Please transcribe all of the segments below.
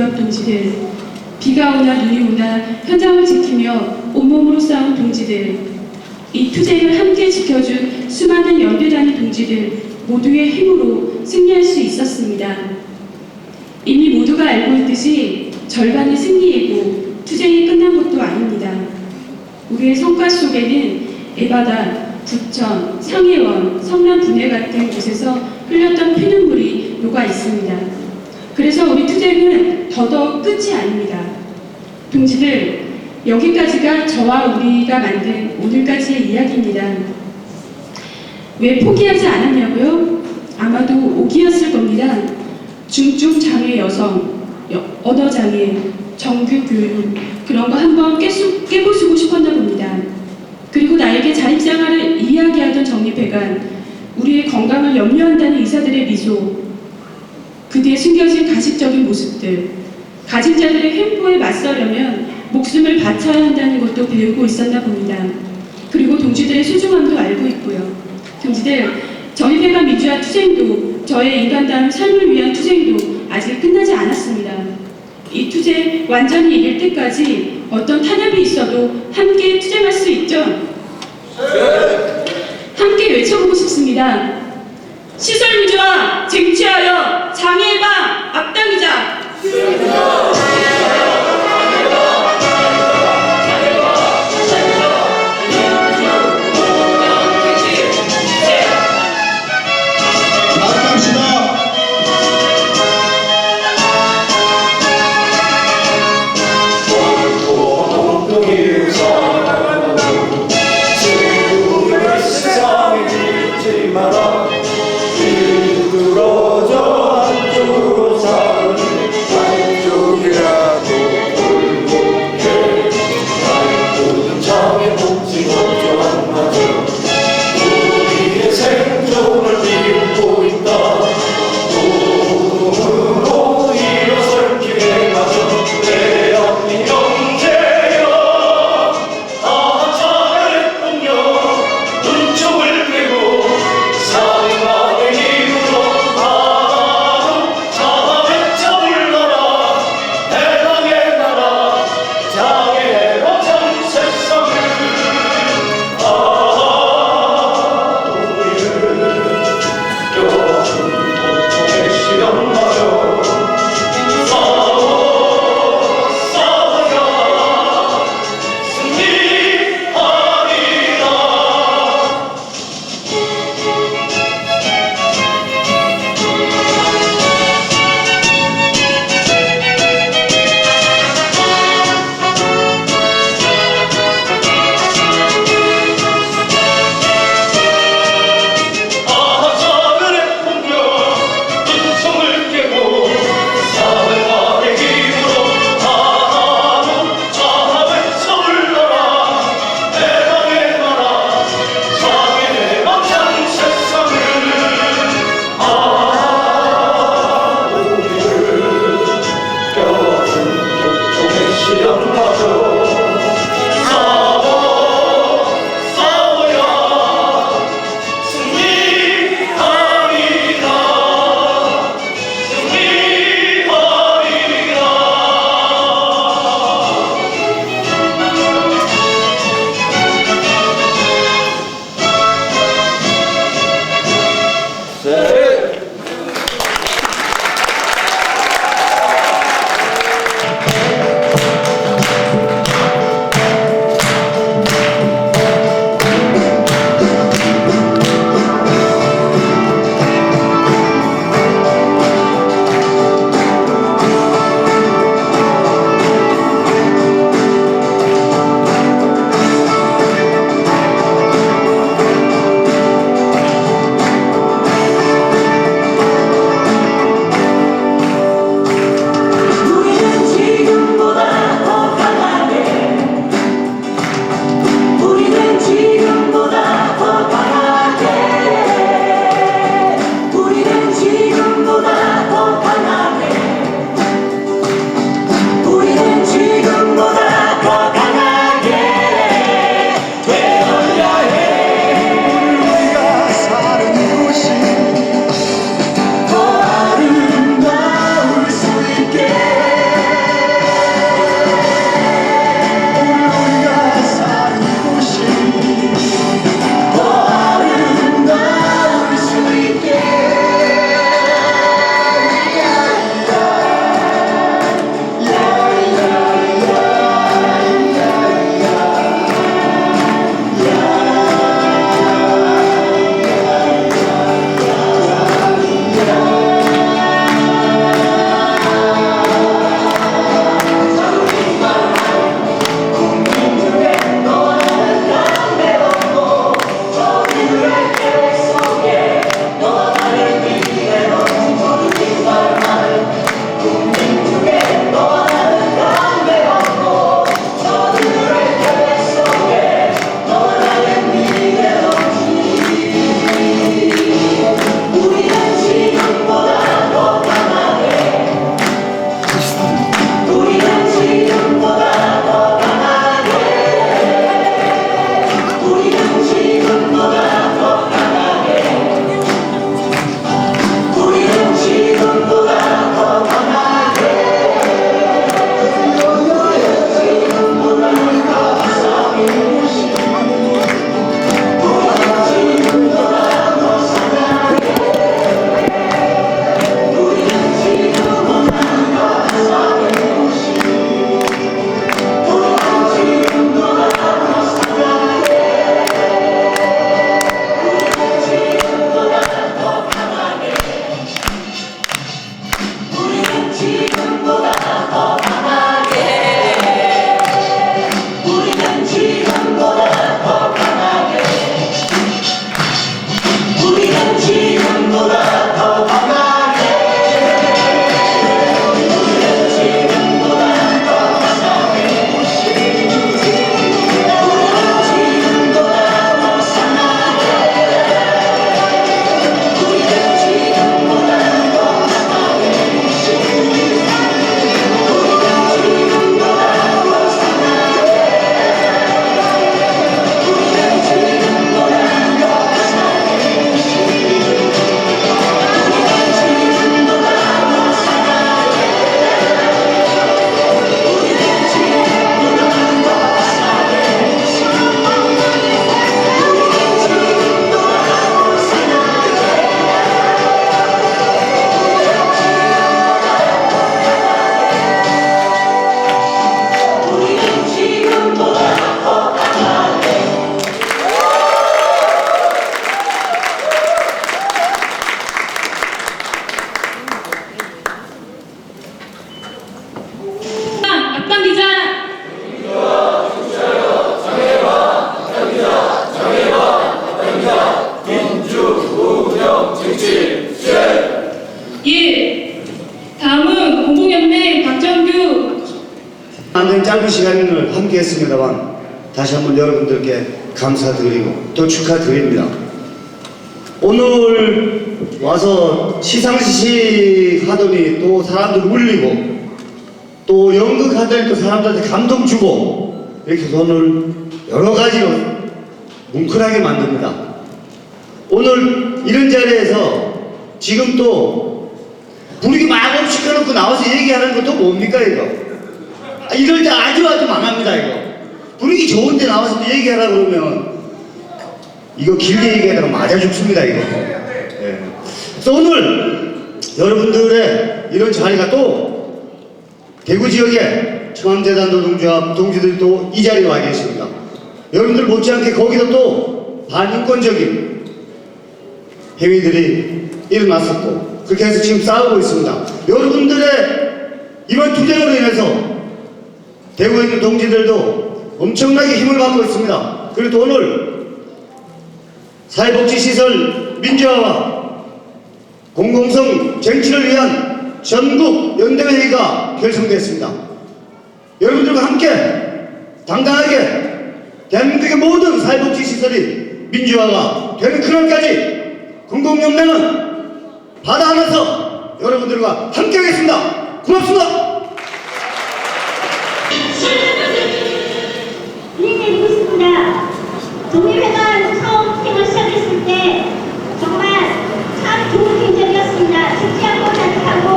민주화 동지들, 비가 오나 눈이 오나 현장을 지키며 온몸으로 싸운 동지들, 이 투쟁을 함께 지켜준 수많은 연대단위 동지들 모두의 힘으로 승리할 수 있었습니다. 이미 모두가 알고 있듯이 절반의 승리이고 투쟁이 끝난 것도 아닙니다. 우리의 성과 속에는 에바다, 부천, 상해원, 성남 분해 같은 곳에서 흘렸던 피눈물이 녹아 있습니다. 그래서 우리 투쟁은 더더욱 끝이 아닙니다. 동지들, 여기까지가 저와 우리가 만든 오늘까지의 이야기입니다. 왜 포기하지 않았냐고요? 아마도 오기였을 겁니다. 중증장애 여성, 언어장애, 정규교육, 그런 거 한번 깨부수고 싶었나 봅니다. 그리고 나에게 자립생활을 이야기하던 정립회관, 우리의 건강을 염려한다는 의사들의 미소, 그뒤에 숨겨진 가식적인 모습들, 가진 자들의 횡포에 맞서려면 목숨을 바쳐야 한다는 것도 배우고 있었나 봅니다. 그리고 동지들의 소중함도 알고 있고요. 동지들, 정립회관 민주화 투쟁도, 저의 인간다운 삶을 위한 투쟁도 아직 끝나지 않았습니다. 이 투쟁 완전히 이길 때까지 어떤 탄압이 있어도 함께 투쟁할 수 있죠? 네. 함께 외쳐보고 싶습니다. 시설 민주화 쟁취하여 장애 예방 앞당기자. 마라. 뒤로 저 한쪽으로 사는 공공연맹 박정규. 굉장히 짧은 시간을 함께 했습니다만 다시 한번 여러분들께 감사드리고 또 축하드립니다. 오늘 와서 시상식 하더니 또 사람들 울리고 또 연극 하더니 또 사람들한테 감동 주고 이렇게 해서 오늘 여러 가지로 뭉클하게 만듭니다. 오늘 이런 자리에서 지금 또 분위기 막 시켜놓고 나와서 얘기하는 것도 뭡니까 이거? 이럴 때 아주 망합니다 이거. 분위기 좋은데 나와서 또 얘기하라 그러면 이거 길게 얘기하다가 맞아 죽습니다 이거. 예. 그래서 오늘 여러분들의 이런 자리가 또 대구 지역의 청암재단 노동조합 동지들이 또 이 자리에 와 계십니다. 여러분들 못지않게 거기도 또 반인권적인 행위들이 일어났었고 그렇게 해서 지금 싸우고 있습니다. 여러분들의 이번 투쟁으로 인해서 대구에 있는 동지들도 엄청나게 힘을 받고 있습니다. 그리고 또 오늘 사회복지시설 민주화와 공공성 쟁취를 위한 전국 연대회의가 결성됐습니다. 여러분들과 함께 당당하게 대한민국의 모든 사회복지시설이 민주화가 되는 그날까지 공공연맹은 바다 안에서 여러분들과 함께 하겠습니다. 고맙습니다. 드리고 싶습니다. 독립회관 처음 생을 시작했을 때 정말 참 좋은 계절이었습니다. 춥지 않고 따뜻하고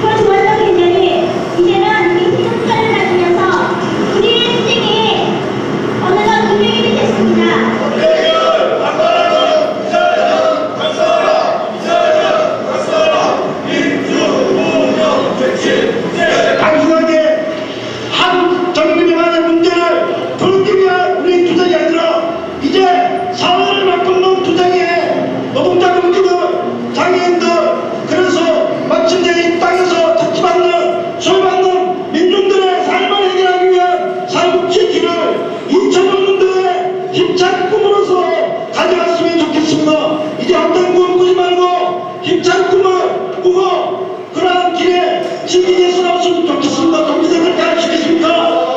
그런 좋았던 계절이 이제는 이 희생사를 다니면서 우리의 투쟁이 어느덧 운명이 됐습니다. 단순하게 한 정부만의 문제를 풀기 위한 우리 투쟁이 아니라 이제 사회를 바꾸는 투쟁에 노동자 동지들, 장애인들, 그래서 마침내 이 땅에서 착취받는, 소외받는 민중들의 삶을 해결하기 위한 사회복지 길을 2005년도에 힘찬 꿈으로서 가져갔으면 좋겠습니다. 이제 어떤 꿈 꾸지 말고 힘찬 꿈을 꾸고 그러한 길에 진진해서 나왔으면 좋겠습니다. 동지들 그렇게 하시겠습니까?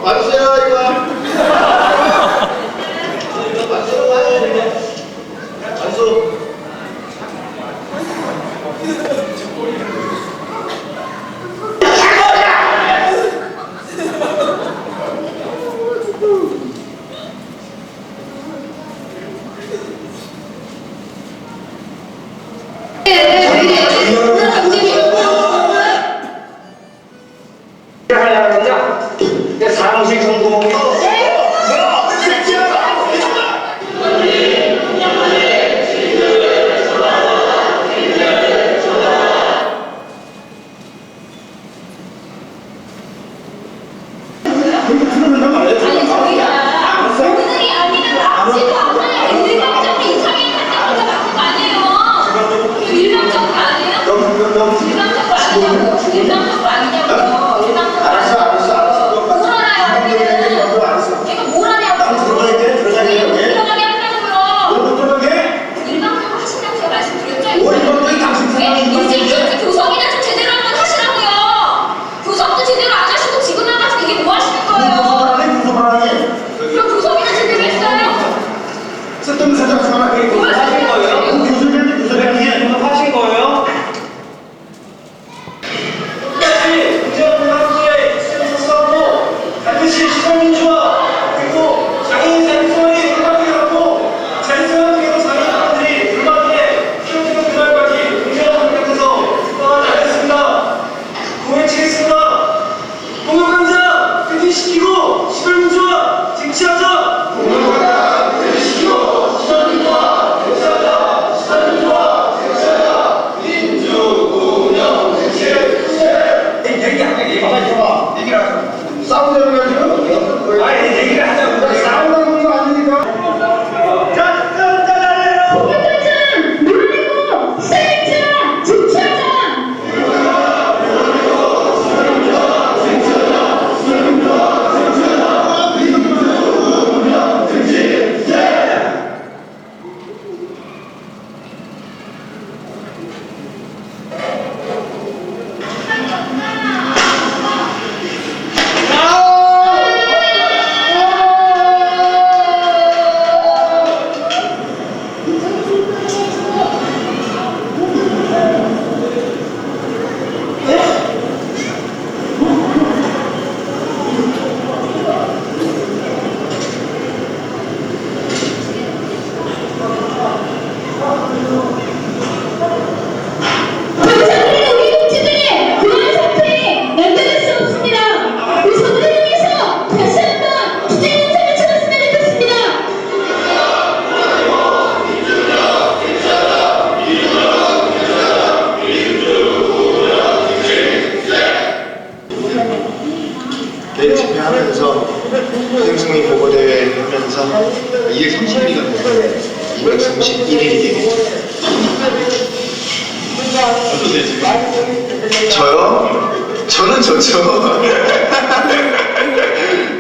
와주세요. 싸우자는 게 아니라 아니 얘기를 하자고. 싸우자는 거 아니니까. 공격장 물리고 시작자 주차장. 내일 집회하면서 행승이 보고대회 하면서 230일이가 되면 231일이 되겠죠. 저요? 저는 좋죠.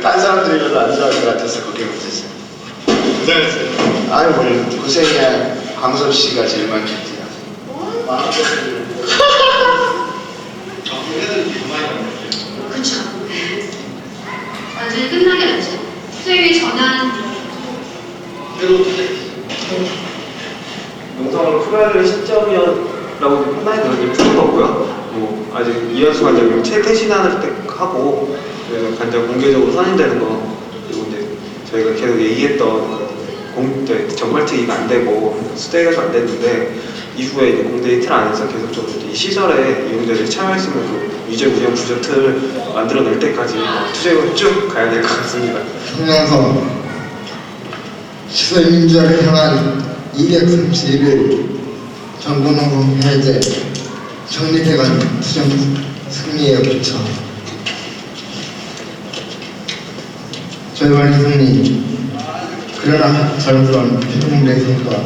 딴 사람들이 별로 안 좋아할 것 같아서 그게 문제죠. 고생했어요. 아유 뭘 고생이야. 광섭 씨가 제일 많겠지. 그쵸. 완전히 끝나게 하죠. 투쟁의 전환. 영상으로 풀어야 될 시점이라고 판단이 들었는데 풀은 거고요. 뭐 아직 이현수 관장님 퇴신하는 때 하고 그래서 관장 공개적으로 선임되는 거 그리고 이제 저희가 계속 얘기했던 정발특위가 안 되고 수대가 안 됐는데 이후에 이제 공대 이틀 안에서 계속적으로 이 시설에 이용자들이 참여할 수 있는 그 유죄 무죄 구조 틀을 만들어낼 때까지 투쟁을 쭉 가야 될 것 같습니다. 성명서 시설민주화를 향한 231일 정권홍 해제 정리대관 투쟁 승리에 붙여 절반의 승리 그러나 자랑스러운 피동대 성과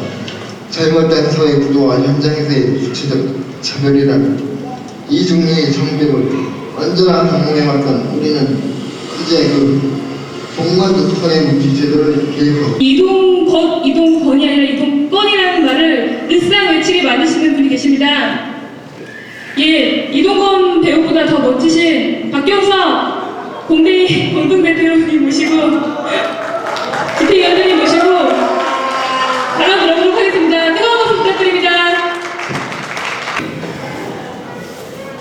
잘못된 사회 구도와 현장에서의 구체적 차별이란 이중의 정벽을 완전한 방문해왔던 우리는 이제 그 동관조건의 묵시 제도를 개혁하고 이동건이 아니라 이동건이라는 말을 늘상 외치게 만드시는 분이 계십니다. 예, 이동건 배우보다 더 멋지신 박경석 공대 공동대표님 모시고 집회위원장님 모시고 발언 들어보도록 하겠습니다. 뜨거운 박수 부탁드립니다.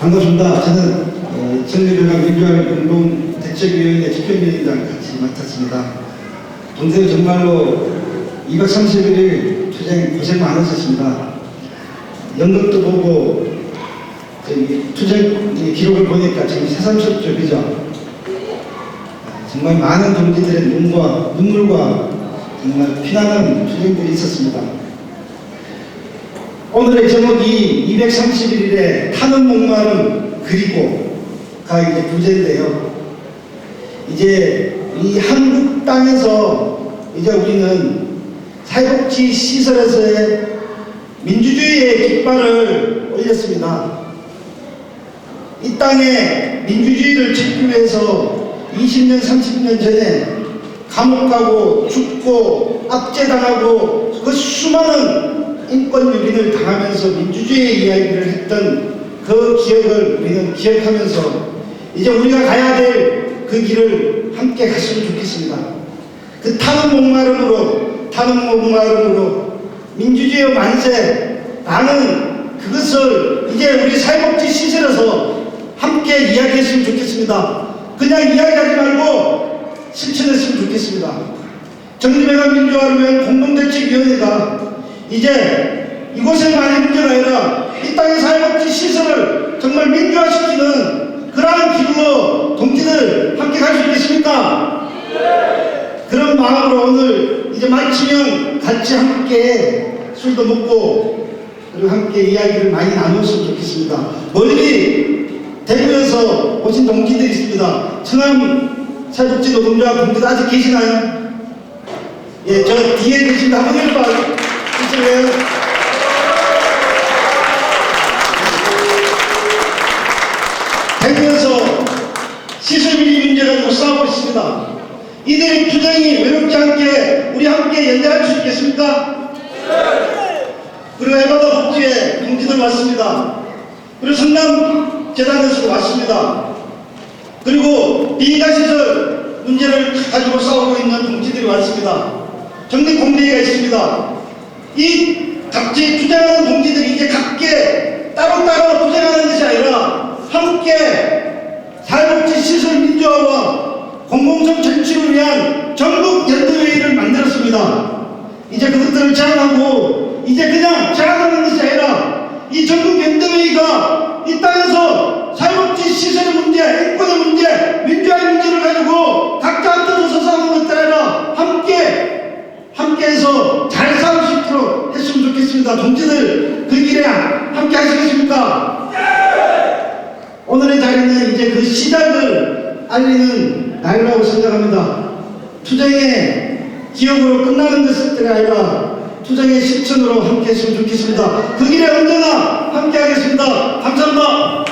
반갑습니다. 저는 정리변화 민주화운동대책위원회 집행위원장 같이 맡았습니다. 동생 정말로 231일 투쟁 고생 많으셨습니다. 연극도 보고 투쟁 기록을 보니까 지금 새삼스럽죠, 그죠? 정말 많은 동지들의 눈물과 정말 피나는 투쟁들이 있었습니다. 오늘의 제목이 231일에 타는 목마름 그리고가 이제 부제인데요. 이제 이 한국 땅에서 이제 우리는 사회복지 시설에서의 민주주의의 깃발을 올렸습니다. 이 땅에 민주주의를 지키기 위해서 20년, 30년 전에 감옥 가고 죽고 압제당하고 그 수많은 인권 유린을 당하면서 민주주의의 이야기를 했던 그 기억을 우리는 기억하면서 이제 우리가 가야 될 그 길을 함께 갔으면 좋겠습니다. 그 타는 목마름으로 민주주의 만세 나는 그것을 이제 우리 사회복지 시설에서 함께 이야기했으면 좋겠습니다. 그냥 이야기하지 말고 실천했으면 좋겠습니다. 정리배관 민주화를 위한 공동대책위원회가 이제 이곳에만의 문제가 아니라 이 땅의 사회복지 시설을 정말 민주화시키는 그러한 길로 동지들 함께 갈 수 있겠습니까? 그런 마음으로 오늘 이제 마치면 같이 함께 술도 먹고 그리고 함께 이야기를 많이 나눴으면 좋겠습니다. 멀리 대구에서 오신 동지들이 있습니다. 성남 사회복지 노동자 분들 아직 계시나요? 예, 저 뒤에 계신다. 한번 해봐 주실래요? 대구에서 시설비리 문제 가지고 싸우고 있습니다. 이들의 투쟁이 외롭지 않게 우리 함께 연대할 수 있겠습니까? 그리고 에바다 복지에 동지들 왔습니다. 그리고 성남재단에서도 왔습니다. 그리고 비인가시설 문제를 가지고 싸우고 있는 동지들이 왔습니다. 정립공대회가 있습니다. 이 각지 투쟁하는 동지들이 이제 각계 따로따로 투쟁하는 것이 아니라 함께 사회복지 시설 민주화와 공공성 정치를 위한 전국 연대회의를 만들었습니다. 이제 그것들을 제안하고 이제 그냥 제안하는 것이 아니라 이 전국 연대회의가 이 땅에서 사회복지 시설의 문제, 인권의 문제, 민주화의 문제를 가지고 각자 한쪽으로 싸우는 것들 아니라 함께해서 잘 싸울 수 있도록 했으면 좋겠습니다. 동지들 그 길에 함께 하시겠습니까? 오늘의 자리는 이제 그 시작을 알리는 날이라고 생각합니다. 투쟁의 기억으로 끝나는 것들이 아니라 투쟁의 실천으로 함께 했으면 좋겠습니다. 그 길에 언제나 함께 하겠습니다. 감사합니다.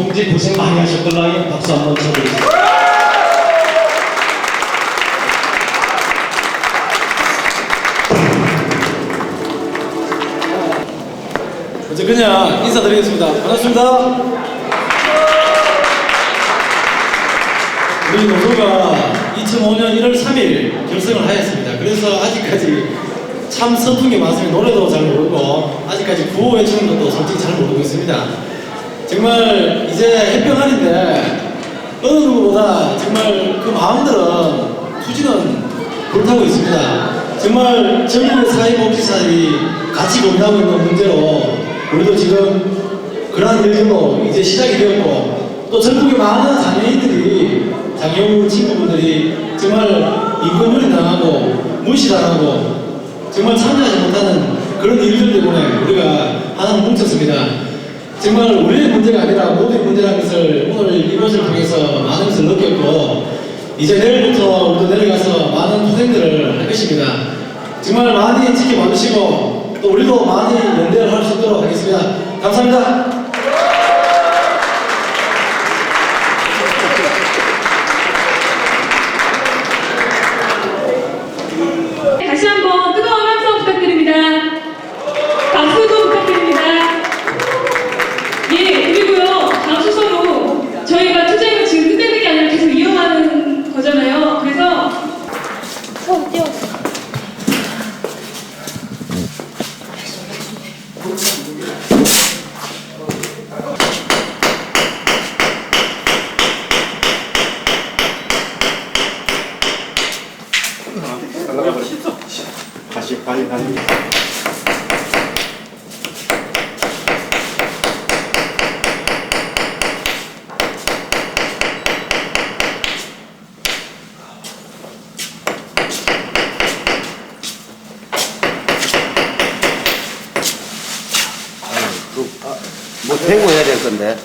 동지 고생 많이 하셨걸라요. 박수 한번 쳐드리겠습니다. 먼저 그냥 인사드리겠습니다. 반갑습니다. 우리 노조가 2005년 1월 3일 결성을 하였습니다. 그래서 아직까지 참 서툰 게 많습니다. 노래도 잘 모르고 아직까지 구호 외치는 것도 솔직히 잘 모르고 있습니다. 정말 이제 해병한인데 어느 누구보다 정말 그 마음들은 투지는 불타고 있습니다. 정말 전국의 사회복지사들이 같이 고민하고 있는 문제로 우리도 지금 그러한 일들로 이제 시작이 되었고 또 전국의 많은 장애인들이 장애우 친구분들이 정말 인권유리 당하고 무시당하고 정말 참여하지 못하는 그런 일들 때문에 우리가 하나 뭉쳤습니다. 정말 우리의 문제가 아니라 모두의 문제라는 것을 오늘 이것을 통해서 많은 것을 느꼈고 이제 내일부터 우리도 내려가서 많은 투쟁들을 할 것입니다. 정말 많이 지켜봐 주시고 또 우리도 많이 연대를 할 수 있도록 하겠습니다. 감사합니다. 다시 한번 뜨거운 함성 부탁드립니다. 박수도 부탁드립니다. 예, 그리고요, 다음 순서로 저희가 투쟁을 지금 끝내는 게 아니라 계속 이어가는 거잖아요. 그래서 손 띄워. 다시 빨리 빨리. 뭐 대고 해야 될 건데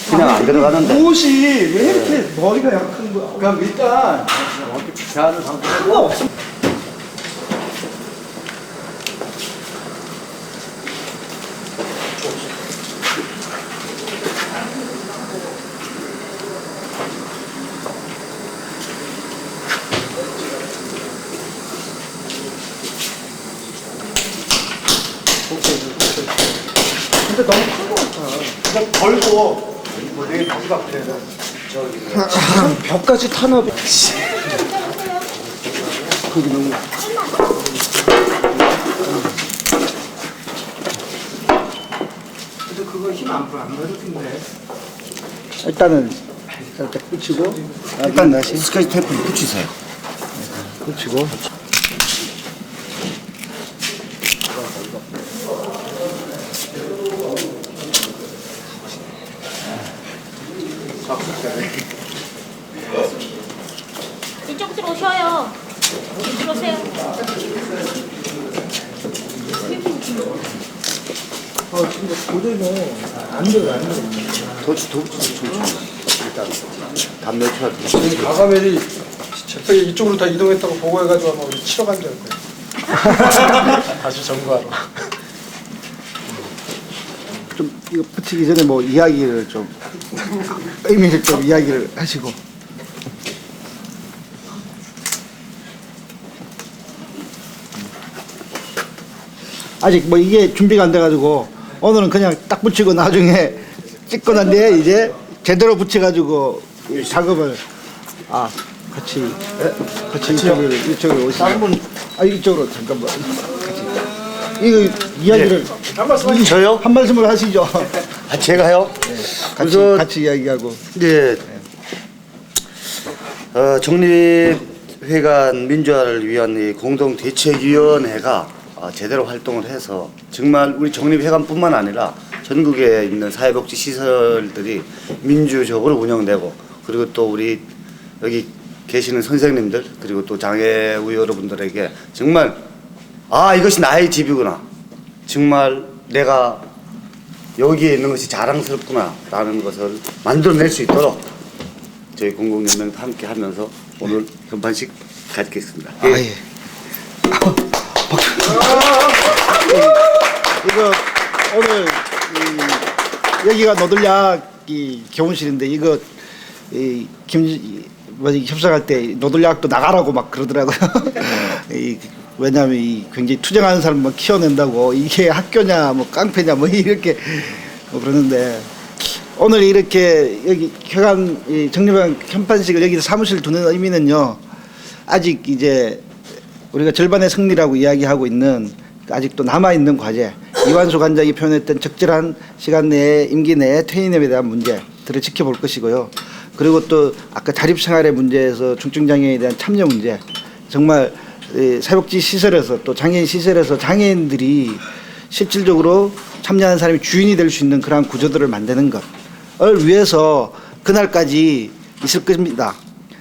그냥 안 들어가는데. 무엇이 왜 이렇게 머리가 약한 거야? 그럼 일단 어떻게 대하는 방법이 없어. 근데 너무 큰 거 같아. 그냥 걸고 내일 다시 갈게. 벽까지 탄압. 거기 너무. 근데 그거 힘 안 받을 텐데. 일단은 살짝 붙이고. 일단 다시 스카치 테이프를 붙이세요. 붙이고. 이쪽 들어오셔요. 들어오세요. 근데 도저히 안 들어. 일단 담배 펴. 가가멜이 저쪽에 이쪽으로 다 이동했다고 보고해가지고 아마 우리 치러 간 줄 알 거예요. 다시 점거하러. 좀 이거 붙이기 전에 뭐 이야기를 좀 의미를 좀 이야기를 하시고. 아직 뭐 이게 준비가 안 돼가지고 오늘은 그냥 딱 붙이고 나중에 찍고 난 뒤에 이제 제대로 붙여가지고 이 작업을 같이 이쪽으로 오시죠. 이쪽으로 잠깐만. 이거 이야기를 한 말씀 저요? 한 말씀을 하시죠. 제가요? 네, 같이 이야기하고. 네. 정립회관 민주화를 위한 이 공동대책위원회가 제대로 활동을 해서 정말 우리 정립회관뿐만 아니라 전국에 있는 사회복지 시설들이 민주적으로 운영되고 그리고 또 우리 여기 계시는 선생님들 그리고 또 장애우 여러분들에게 정말 이것이 나의 집이구나. 정말 내가 여기에 있는 것이 자랑스럽구나 라는 것을 만들어낼 수 있도록 저희 공공연맹도 함께 하면서 오늘 현판식 갖겠습니다. 예. 이거 오늘 여기가 노들약 이 교무실인데 이거 협상할 때 노들야학도 나가라고 막 그러더라고요. 왜냐하면 굉장히 투쟁하는 사람만 키워낸다고 이게 학교냐 뭐 깡패냐 뭐 이렇게 그러는데 오늘 이렇게 여기 회관 정립한 현판식을 여기 사무실 두는 의미는요. 아직 이제 우리가 절반의 승리라고 이야기하고 있는 아직도 남아있는 과제, 이완수 관장이 표현했던 적절한 시간 내에 임기 내에 퇴임에 대한 문제들을 지켜볼 것이고요. 그리고 또 아까 자립생활의 문제에서 중증장애인에 대한 참여 문제, 정말 사회복지 시설에서 또 장애인 시설에서 장애인들이 실질적으로 참여하는 사람이 주인이 될 수 있는 그러한 구조들을 만드는 것을 위해서 그날까지 있을 겁니다.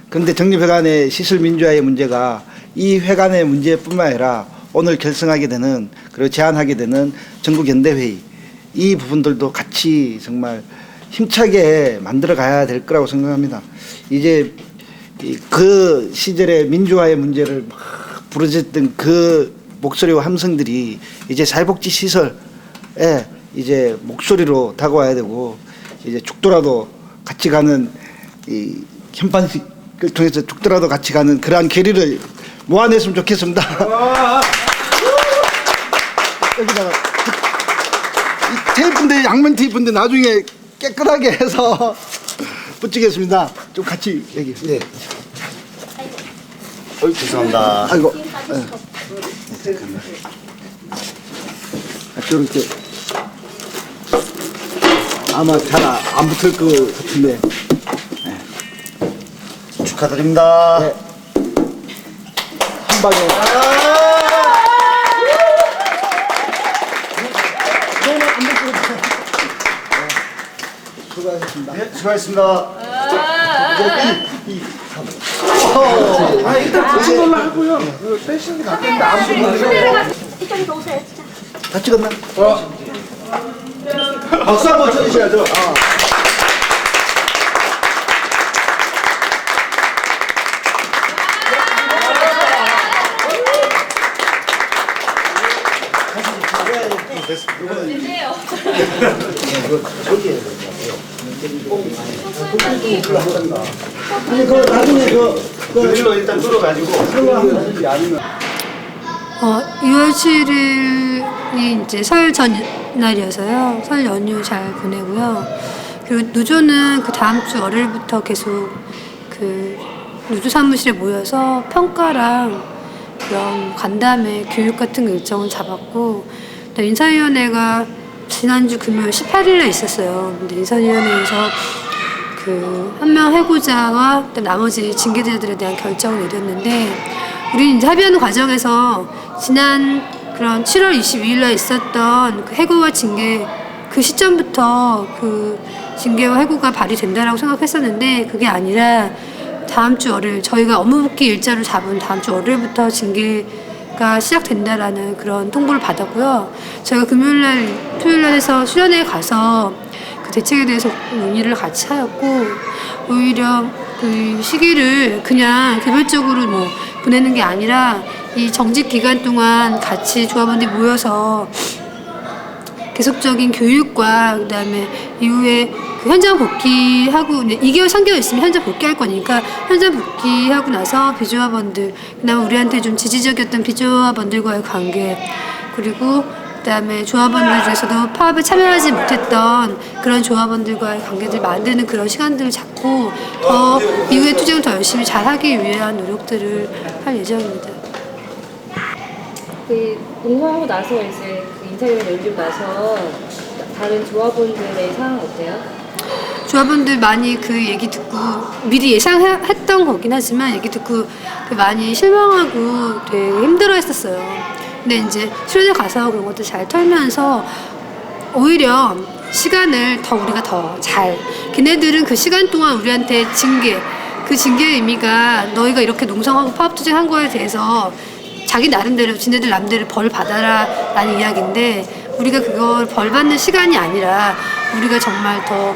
그런데 정립회관의 시설 민주화의 문제가 이 회관의 문제뿐만 아니라 오늘 결성하게 되는 그리고 제안하게 되는 전국연대회의 이 부분들도 같이 정말 힘차게 만들어 가야 될 거라고 생각합니다. 이제 그 시절의 민주화의 문제를 막 부르짖던 그 목소리와 함성들이 이제 사회복지 시설에 이제 목소리로 다가와야 되고 이제 죽더라도 같이 가는 이 현판식을 통해서 죽더라도 같이 가는 그러한 계리를 모아냈으면 좋겠습니다. 여기다가 이 테이프인데 양면 테이프인데 나중에 깨끗하게 해서 붙이겠습니다. 좀 같이 여기. 네. 죄송합니다. 아이고. 저렇게 아마 잘 안 붙을 것 같은데. 네. 축하드립니다. 네. 한 방에. 수고하셨습니다. 네, 수고하셨습니다. 일단 보신 걸로 하고요. 빼시는 게 낫겠는데 안 보면 이쪽에 오세요. 다 찍었나? 박수 한번 쳐주셔야죠. 아니 그 나중에 그 일로 일단 뚫어가지고 아니면 6월 7일이 이제 설 전날이어서요. 설 연휴 잘 보내고요. 그리고 누조는 그 다음 주 월요일부터 계속 그 누조 사무실에 모여서 평가랑 그런 간담회, 교육 같은 거 일정을 잡았고, 인사위원회가 지난주 금요일 18일에 있었어요. 근데 인사위원회에서 그 한 명 해고자와 나머지 징계자들에 대한 결정을 내렸는데, 우리 이제 합의하는 과정에서 지난 그런 7월 22일 날 있었던 그 해고와 징계 그 시점부터 그 징계와 해고가 발휘된다라고 생각했었는데, 그게 아니라 다음 주 월요일 저희가 업무복귀 일자를 잡은 다음 주 월요일부터 징계가 시작된다라는 그런 통보를 받았고요. 저희가 금요일날 토요일날 해서 수련회에 가서 그 대책에 대해서 논의를 같이 하였고, 오히려 그 시기를 그냥 개별적으로 뭐 보내는 게 아니라 이 정직 기간 동안 같이 조합원들이 모여서 계속적인 교육과 그다음에 이후에 그 현장 복귀하고 2개월 3개월 있으면 현장 복귀할 거니까 현장 복귀하고 나서 비조합원들, 그다음에 우리한테 좀 지지적이었던 비조합원들과의 관계, 그리고 그다음에 조합원들 중에서도 파업에 참여하지 못했던 그런 조합원들과의 관계들 만드는 그런 시간들을 잡고 더 이후에 투쟁을 더 열심히 잘하기 위한 노력들을 할 예정입니다. 그 공모하고 나서 이제 그 인사위원회 열리고 나서 다른 조합원들의 상황 어때요? 조합원들 많이 그 얘기 듣고 미리 예상했던 거긴 하지만 얘기 듣고 많이 실망하고 되게 힘들어했었어요. 근데 이제 수련회 가서 그런 것도 잘 털면서 오히려 시간을 더 우리가 더 잘, 걔네들은 그 시간 동안 우리한테 그 징계의 의미가 너희가 이렇게 농성하고 파업투쟁한 거에 대해서 자기 나름대로 지네들 남대로 벌 받아라 라는 이야기인데, 우리가 그걸 벌 받는 시간이 아니라 우리가 정말 더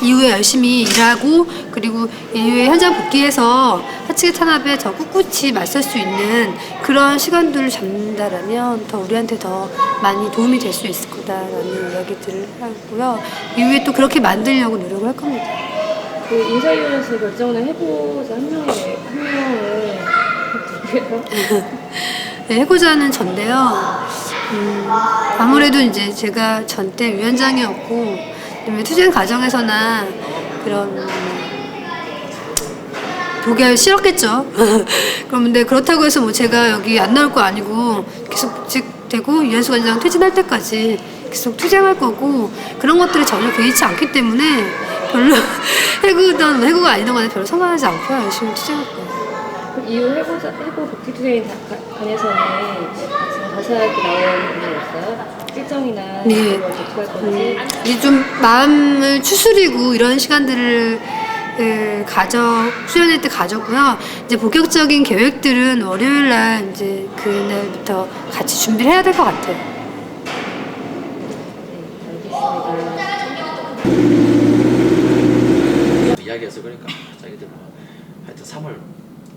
이후에 열심히 일하고 그리고 이후에 현장 복귀해서 지나치게 탄압에 더 꿋꿋이 맞설 수 있는 그런 시간들을 잡는다라면 더 우리한테 더 많이 도움이 될 수 있을 거다라는 이야기들을 하고요. 이후에 또 그렇게 만들려고 노력을 할 겁니다. 그 인사위원회에서 결정을 해보자 한 명을 네, 해고자는 전데요. 아무래도 이제 제가 전 때 위원장이었고, 그다음에 투쟁 과정에서나 그런 보기가 싫었겠죠. 그런데 그렇다고 해서 뭐 제가 여기 안 나올 거 아니고 계속 복직되고 이현수 관장 퇴진할 때까지 계속 투쟁할 거고 그런 것들이 전혀 개의치 않기 때문에 별로 해고든 해고가 아니든 간에 별로 상관하지 않고요. 열심히 투쟁할 거예요. 그럼 이후 해고 복귀 투쟁에 관해서는 지금 자세하게 나온 부분이 없어요? 일정이나 네. 뭘 어떻게 할 건지. 이제 좀 마음을 추스리고 이런 시간들을 수련회 때 가졌고요. 이제 본격적인 계획들은 월요일 날 이제 그날부터 같이 준비를 해야 될 것 같아요. 이야기해서 그러니까 자기들 뭐 하여튼 3월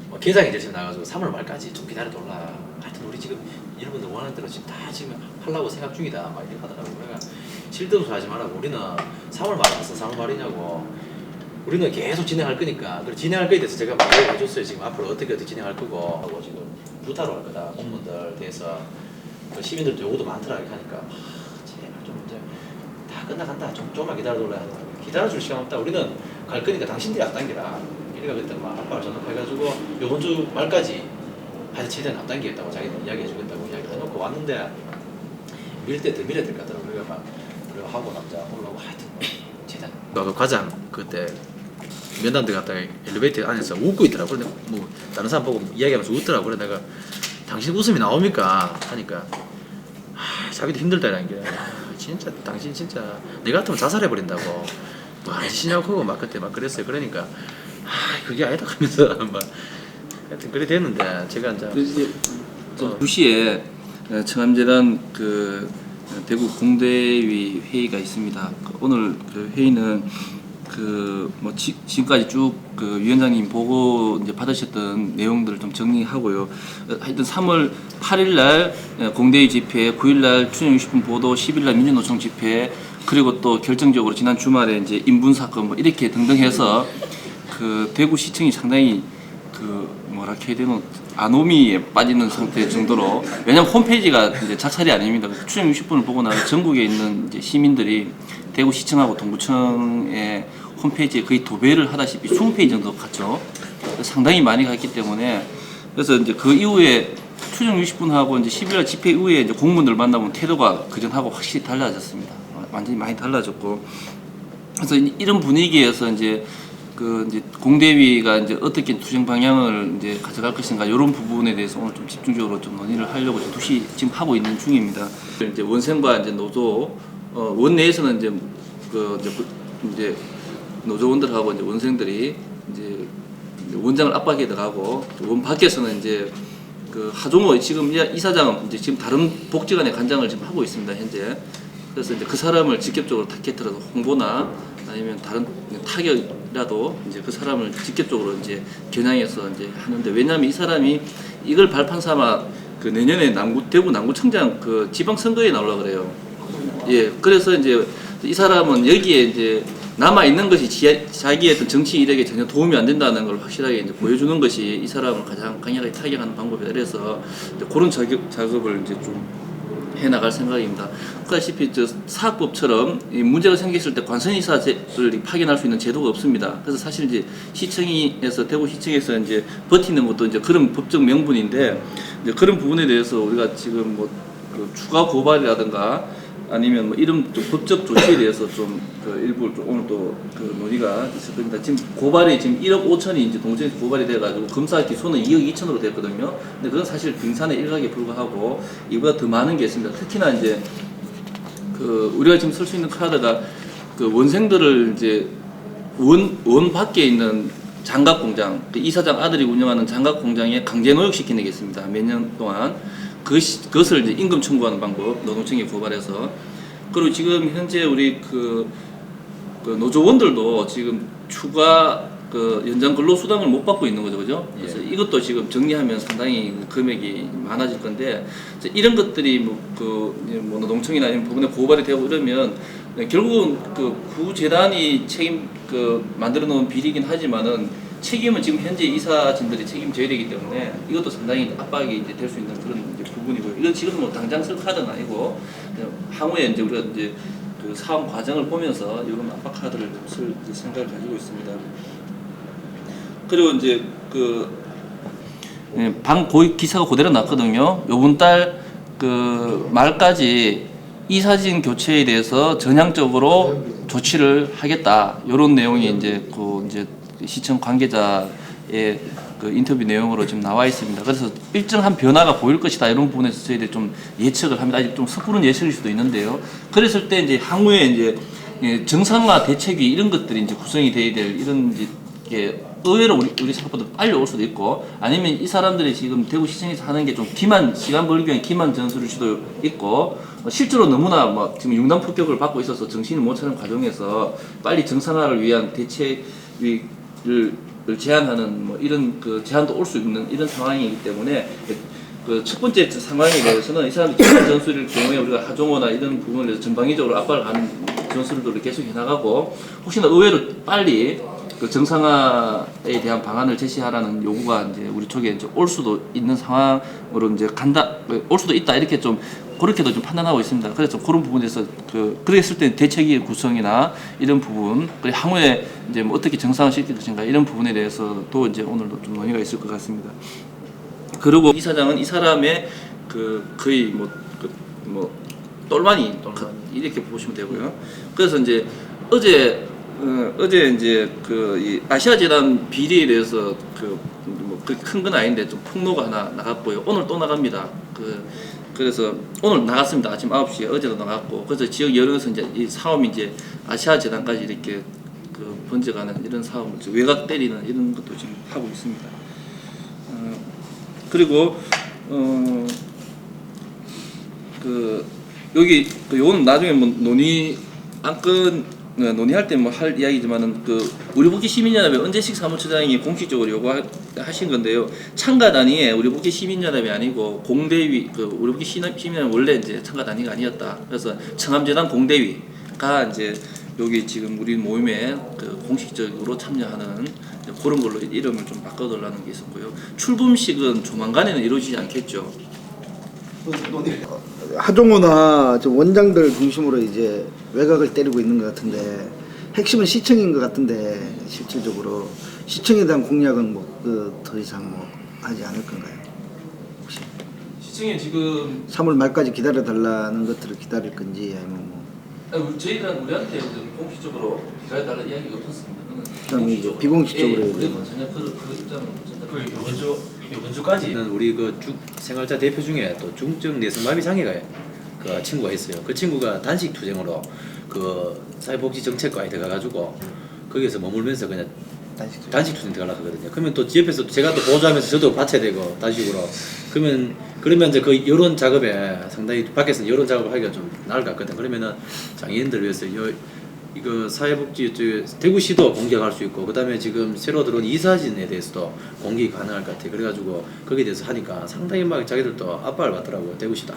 뭐 개장이 이제 지금 나가지고 3월 말까지 좀 기다려달라. 하여튼 우리 지금 이런 분들 원하는 대로 지금 다 지금 하려고 생각 중이다. 막 이렇게 하더라고. 그러니까 실드도 하지 말라고. 우리는 3월 말이었어. 3월 말이냐고. 우리는 계속 진행할 거니까. 그리고 진행할 거에 대해서 제가 막 얘기해줬어요. 지금 앞으로 어떻게 진행할 거고 하고 지금 부타로 할 거다. 공무원들 대해서 그 시민들도 요구도 많더라 이렇게 하니까 제발 좀 이제 다 끝나간다. 좀만 기다려달라. 기다려줄 시간 없다. 우리는 갈 거니까 당신들이 앞당기라. 우리가 그때 막 아빠를 전화해가지고 요번 주 말까지 하여튼 최대한 앞당기겠다고 자기는 이야기해주겠다고 이야기해놓고 왔는데 밀 때 더 밀어야 될 것 같더라고. 우리가 막 우리가 하고 남자 올라오고 하여튼 뭐 최대한 나도 과장 그때 면담대 갔다가 엘리베이터 안에서 웃고 있더라고. 그런데 뭐 다른 사람 보고 이야기하면서 웃더라고. 그래 내가 당신 웃음이 나옵니까? 하니까 자기도 힘들다라는 게 진짜 당신 진짜 내 같으면 자살해버린다고 뭐 하시냐고 막 그때 막 그랬어요. 그러니까 그게 아니다 하면서 막 하여튼 그래 됐는데 제가 이제 2시에 청암재단 그 대구 공대위 회의가 있습니다. 오늘 그 회의는 그 뭐 지금까지 쭉 그 위원장님 보고 이제 받으셨던 내용들을 좀 정리하고요. 하여튼 3월 8일 날 공대위 집회, 9일 날 추정 60분 보도, 10일 날 민주노총 집회, 그리고 또 결정적으로 지난 주말에 이제 인분 사건 뭐 이렇게 등등 해서 그 대구시청이 상당히 그 뭐라 해야 되노 아노미에 빠지는 상태 정도로, 왜냐면 홈페이지가 이제 작살이 아닙니다. 추정 60분을 보고 나서 전국에 있는 이제 시민들이 대구시청하고 동구청의 홈페이지에 거의 도배를 하다시피 20페이지 정도 갔죠. 상당히 많이 갔기 때문에, 그래서 이제 그 이후에 추정 60분하고 이제 11월 집회 이후에 이제 공무원들 만나보면 태도가 그전하고 확실히 달라졌습니다. 완전히 많이 달라졌고, 그래서 이런 분위기에서 이제 그 이제 공대위가 이제 어떻게 투쟁 방향을 이제 가져갈 것인가, 이런 부분에 대해서 오늘 좀 집중적으로 좀 논의를 하려고 2시 지금 하고 있는 중입니다. 이제 원생과 이제 노조 원내에서는 이제 노조원들하고 이제 원생들이 이제 원장을 압박해 들어가고, 원 밖에서는 이제 그 하종호 지금 이사장은 이제 지금 다른 복지관의 관장을 지금 하고 있습니다, 현재. 그래서 이제 그 사람을 직접적으로 타겟으로 홍보나 아니면 다른 타격이라도 이제 그 사람을 직접적으로 이제 겨냥해서 이제 하는데, 왜냐하면 이 사람이 이걸 발판 삼아 그 내년에 대구 남구청장 그 지방선거에 나오려고 그래요. 예, 그래서 이제 이 사람은 여기에 이제 남아 있는 것이 자기의 어떤 정치 이력에 전혀 도움이 안 된다는 걸 확실하게 이제 보여주는 것이 이 사람을 가장 강력하게 타격하는 방법이다. 그래서 그런 작업을 이제 좀 해나갈 생각입니다. 그다시피 사학법처럼 이 문제가 생겼을 때 관선이사를 파견할 수 있는 제도가 없습니다. 그래서 사실 이제 시청에서 대구시청에서 이제 버티는 것도 이제 그런 법적 명분인데, 이제 그런 부분에 대해서 우리가 지금 뭐 그 추가 고발이라든가 아니면 뭐 이런 좀 법적 조치에 대해서 좀 그 일부 오늘 또 그 논의가 있을 겁니다. 지금 고발이 지금 1억 5천이 이제 동시에 고발이 돼가지고 검사 기소는 2억 2천으로 됐거든요. 근데 그건 사실 빙산의 일각에 불과하고 이보다 더 많은 게 있습니다. 특히나 이제 그 우리가 지금 쓸 수 있는 카드가 그 원생들을 이제 원 밖에 있는 장갑 공장, 그 이사장 아들이 운영하는 장갑 공장에 강제 노역시키는 게 있습니다. 몇 년 동안. 그것을 이제 임금 청구하는 방법, 노동청에 고발해서. 그리고 지금 현재 우리 그 노조원들도 지금 추가 그 연장 근로 수당을 못 받고 있는 거죠, 그죠? 그래서 이것도 지금 정리하면 상당히 금액이 많아질 건데 이런 것들이 뭐 노동청이나 이런 부분에 고발이 되고 이러면 결국은 그 구재단이 책임 만들어 놓은 비리긴 하지만은 책임은 지금 현재 이사진들이 책임져야 되기 때문에 이것도 상당히 압박이 이제 될 수 있는 그런 이제 부분이고요. 이건 지금 뭐 당장 쓸 카드는 아니고 향후에 이제 우리가 이제 그 사업 과정을 보면서 이런 압박 카드를 쓸 생각을 가지고 있습니다. 그리고 이제 방 기사가 그대로 났거든요. 요번 달 말까지 이사진 교체에 대해서 전향적으로 조치를 하겠다. 이런 내용이 이제 시청 관계자의 인터뷰 내용으로 지금 나와 있습니다. 그래서 일정한 변화가 보일 것이다. 이런 부분에서 저희들이 좀 예측을 합니다. 아직 좀 섣부른 예측일 수도 있는데요. 그랬을 때 이제 향후에 이제 정상화 대책위 이런 것들이 이제 구성이 돼야 될 이런 이제 의외로 우리 생각보다 빨리 올 수도 있고 아니면 이 사람들이 지금 대구시청에서 하는 게 좀 시간 벌기 위한 기만 전술일 수도 있고 실제로 너무나 지금 융단 폭격을 받고 있어서 정신을 못 차리는 과정에서 빨리 정상화를 위한 대책위를 제안하는 이런 제안도 올 수 있는 이런 상황이기 때문에 첫 번째 상황에 대해서는 이 사람들 기만 전술일 경우에 우리가 하종호나 이런 부분에 대해서 전방위적으로 압박을 하는 전술들을 계속 해나가고 혹시나 의외로 빨리 정상화에 대한 방안을 제시하라는 요구가 이제 우리 쪽에 이제 올 수도 있는 상황으로 이제 올 수도 있다 이렇게 좀 그렇게도 좀 판단하고 있습니다. 그래서 그런 부분에서 그랬을 때 대책위 구성이나 이런 부분 그리고 향후에 이제 어떻게 정상화시킬 것인가 이런 부분에 대해서도 이제 오늘도 좀 논의가 있을 것 같습니다. 그리고 이사장은 이 사람의 거의 똘마니 이렇게 보시면 되고요. 그래서 이제 어제 이제 이 아시아 재단 비리에 대해서 큰 건 아닌데 좀 폭로가 하나 나갔고요. 오늘 또 나갑니다. 그래서 오늘 나갔습니다. 아침 9시에 어제도 나갔고 그래서 지역 여론에서 이제 이 사업이 이제 아시아 재단까지 이렇게 번져가는 이런 사업을 외곽 때리는 이런 것도 지금 하고 있습니다. 그리고 여기 요건 나중에 논의할 때 할 이야기지만은 우리 복지 시민연합의 은재식 사무처장이 공식적으로 요구하신 건데요. 참가 단위에 우리 복지 시민연합이 아니고 공대위 우리 복지 시민연합 원래 이제 참가 단위가 아니었다. 그래서 청암재단 공대위가 이제 여기 지금 우리 모임에 공식적으로 참여하는 그런 걸로 이름을 좀 바꿔달라는 게 있었고요. 출범식은 조만간에는 이루어지지 않겠죠. 하종호나 원장들 중심으로 이제 외곽을 때리고 있는 것 같은데 핵심은 시청인 것 같은데 실질적으로 시청에 대한 공약은 더 이상 하지 않을 건가요? 혹시 시청에 지금 3월 말까지 기다려 달라는 것들을 기다릴 건지 아니면 저희들은 우리한테 공식적으로 기다려달라는 이야기가 없었습니다. 그럼 이제 비공식적으로 우리는 전혀 그 입장은 이번 주까지는 우리 생활자 대표 중에 또 중증 내성마비 장애가 친구가 있어요. 그 친구가 단식 투쟁으로 사회복지 정책과에 들어가가지고 거기에서 머물면서 그냥 단식 투쟁 들어가려고 하거든요. 그러면 또 옆에서 제가 또 보조하면서 저도 받쳐야 되고 단식으로 그러면 이제 여론 작업에 상당히 밖에서 여론 작업을 하기가 좀 나을 것 같거든. 그러면은 장애인들을 위해서 이거 사회복지 대구시도 공개할 수 있고 그다음에 지금 새로 들어온 이사진에 대해서도 공개 가능할 것 같아요. 그래가지고 거기에 대해서 하니까 상당히 자기들도 압박을 받더라고요. 대구시도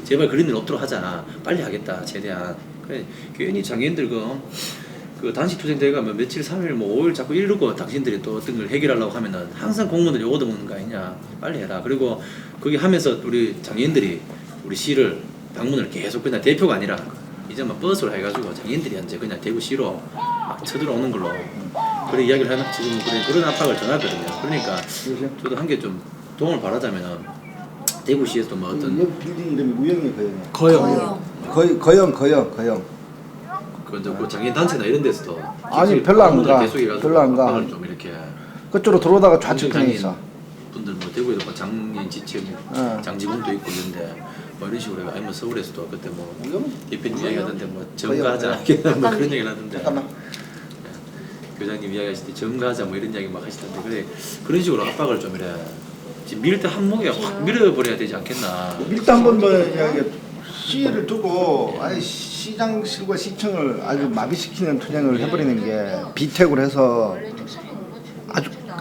제발 그런 일 없도록 하자. 빨리 하겠다. 최대한. 괜히 장애인들 단식 투쟁 대회가면 며칠 3일 5일 자꾸 이르고 당신들이 또 어떤 걸 해결하려고 하면은 항상 공무원들이 요거 먹는 거 아니냐. 빨리 해라. 그리고 거기 하면서 우리 장애인들이 우리 시를 방문을 계속 그냥 대표가 아니라 이제 버스로 해가지고 장애인들이 이제 그냥 대구시로 쳐들어오는 걸로 그런 이야기를 하면 지금 그런 압박을 전하거든요. 그러니까 저도 한 개 좀 도움을 바라자면은 대구시에서 뭐 어떤 빌딩 이름이 우영이에요, 거영. 그 장애인 단체나 이런 데서도 아니 별로 안 가. 압박을 좀 이렇게 그쪽으로 들어오다가 좌측 편에 있어. 분들 대구에도 장애인 지침 장지군도 있고 있는데 이런 식으로 해가 아니면 서울에서도 그때 대표님 이야기하던데 점가하자 그런 얘기를 하던데 교장님 이야기하실 때 점가하자 이런 이야기 막 하시던데 그런 식으로 압박을 좀 이래 밀 때 한목에 확 밀어버려야 되지 않겠나. 밀대 한 번 더 시위를 두고 시장실과 시청을 아주 마비시키는 투쟁을 해버리는 게 비택을 해서